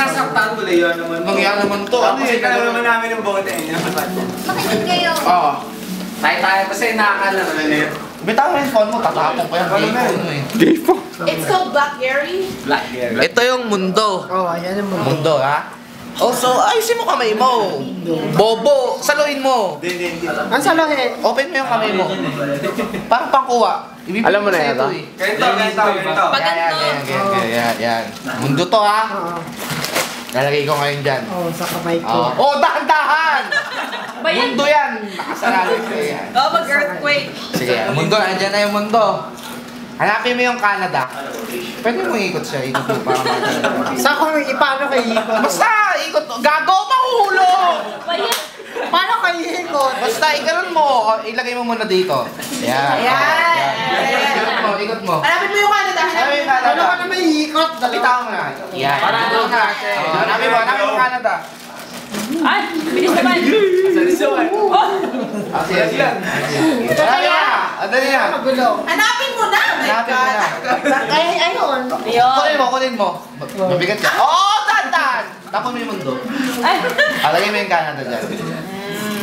sinasaktan mo lang yun naman. Nangyari naman to. Kasi kaya naman namin ng bote. Makinig kayo. Oo. Tayo kasi nakakalala na yun. Bitaw mo yung phone mo, tatapon ko yan. Gay phone It's called Black Gary. Black hair. Ito yung mundo. Oo, ayan ang mundo. Mundo, ha? Oh, so ayusin mo kamay mo. Bobo, saluhin mo. Hindi. Ang salahin. Open mo yung kamay mo. Parang pangkuha. Alam mo na yan, ha? Ganito. Yan. Mundo to, ha? Oo. Lalagay ko ngayon dyan. Oo, sa kamay ko. Oh, dahan-dahan! Ba yan? Mundo yan! Nakasalalay ko yan. Oh, mag-earthquake. Sige, mundo. Andyan na yung mundo. Hanapin mo yung Canada. Pwede mo ikot siya. Ikot mo para makakalaga. Saan ko paano kayo ikot? Basta, ikot. Gago, mahuhulog! Ba yan? Paano kayo ikot? Basta, ikaroon mo. Ilagay mo muna dito. Yan. Ikot mo. Hanapin mo yung Canada. Hanapin yung Ano Canada. ka na may ikot? Bitaw mo na. Yan. Dito na. Hanapin mo Canada. Ay, bilis naman. Sige. Dali na. Magulo. Hanapin mo na. My Hanapin mo na. Ay, ayun. Kunin mo. Mabigat yan. Oo, dandan! Tapon mo yung mundo. Ay. Alagay mo yung Canada dyan.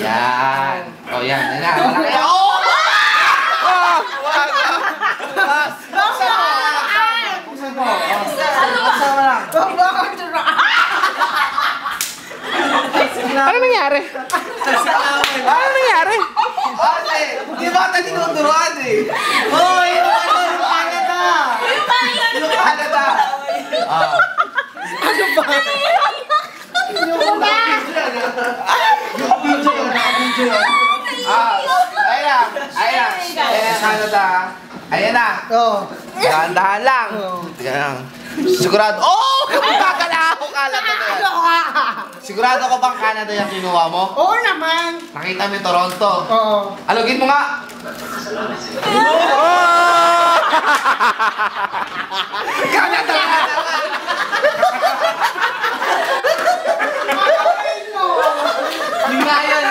Yan. O, yan. Yan na. Oo! Buksan mo. Buksan mo lang. Ano nangyari? Ano nangyari? Ate, di ba ata tinuturuan eh? Hoy, yung Canada! Yung Canada! Ano ba? Yung video yun. Ayan na, Canada. Ayan na. Oo. Dahan-dahan lang. Tingnan lang. Sigurado. Oh! Gagala ako Canada na yan. Sigurado ko bang Canada yung kinuha mo? Oo naman. Nakita mo yung Toronto. Oo. Alugin mo nga. Canada! Hindi nga yan.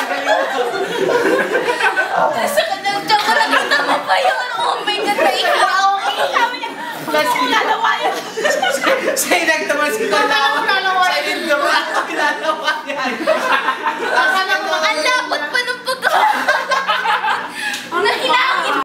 Sakit ng tiyan ko. Nakita mo pa yun. Oh my God. Naihaw. Sabi niya. Lalawa yan. Sa'yo nagtamas kita na ako. Sa'yo nagtamas kita na ako.